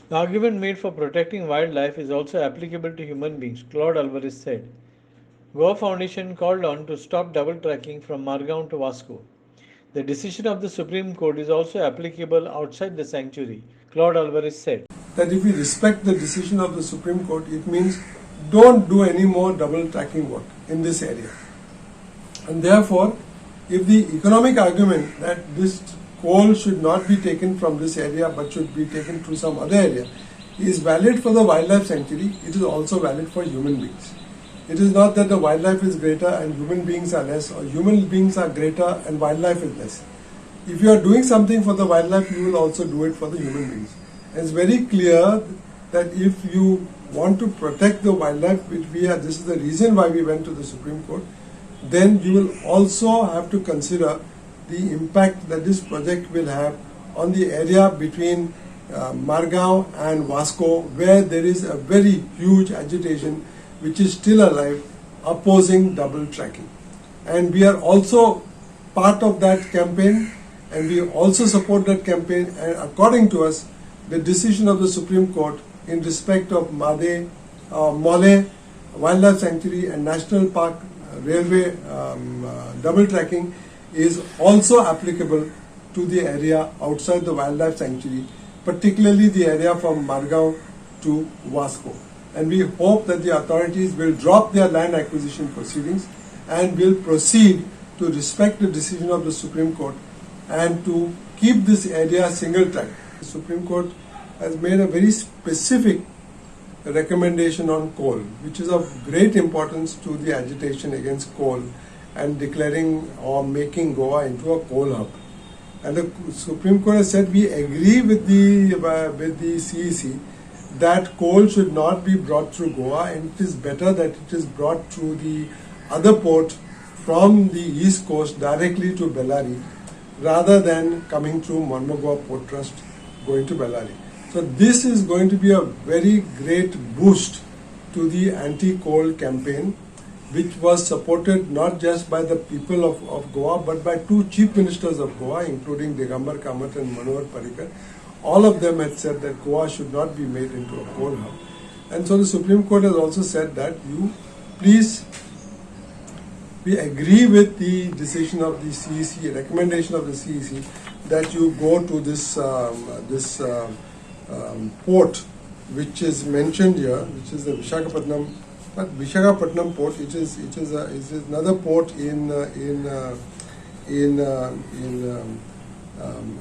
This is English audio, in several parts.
The argument made for protecting wildlife is also applicable to human beings, Claude Alvares said. Goa Foundation called on to stop double tracking from Margao to Vasco. The decision of the Supreme Court is also applicable outside the sanctuary, Claude Alvarez said. That if we respect the decision of the Supreme Court, it means don't do any more double tracking work in this area. And therefore, if the economic argument that this coal should not be taken from this area but should be taken to some other area is valid for the wildlife sanctuary, it is also valid for human beings. It is not that the wildlife is greater and human beings are less, or human beings are greater and wildlife is less. If you are doing something for the wildlife, you will also do it for the human beings. And it's very clear that if you want to protect the wildlife, which we are, this is the reason why we went to the Supreme Court, then you will also have to consider the impact that this project will have on the area between Margao and Vasco, where there is a very huge agitation which is still alive, opposing double tracking. And we are also part of that campaign, and we also support that campaign. And according to us, the decision of the Supreme Court in respect of Mole Wildlife Sanctuary and National Park railway double tracking is also applicable to the area outside the wildlife sanctuary, particularly the area from Margao to Vasco. And we hope that the authorities will drop their land acquisition proceedings and will proceed to respect the decision of the Supreme Court and to keep this area single track. The Supreme Court has made a very specific recommendation on coal, which is of great importance to the agitation against coal and declaring or making Goa into a coal hub. And the Supreme Court has said we agree with the CEC that coal should not be brought through Goa, and it is better that it is brought through the other port from the east coast directly to Bellary rather than coming through Margao Port Trust going to Bellary. So this is going to be a very great boost to the anti-coal campaign, which was supported not just by the people of Goa but by two chief ministers of Goa, including Digambar Kamath and Manohar Parrikar. All of them had said that Goa should not be made into a coal hub. And so the Supreme Court has also said that we agree with the decision of the CEC, recommendation of the CEC, that you go to this port which is mentioned here, which is the Vishakapatnam port. It is another port in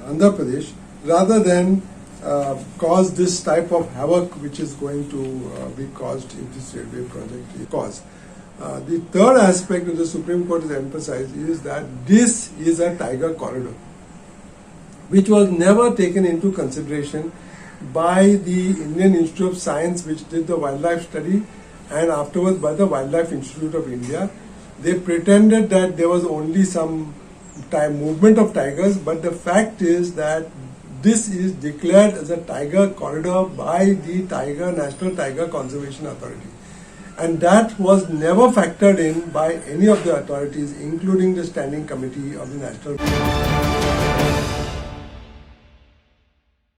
Andhra Pradesh, rather than cause this type of havoc which is going to be caused if this railway project is caused. The third aspect that the Supreme Court has emphasized is that this is a tiger corridor, which was never taken into consideration by the Indian Institute of Science, which did the wildlife study, and afterwards by the Wildlife Institute of India. They pretended that there was only some movement of tigers, but the fact is that this is declared as a tiger corridor by the National Tiger Conservation Authority. And that was never factored in by any of the authorities, including the Standing Committee of the National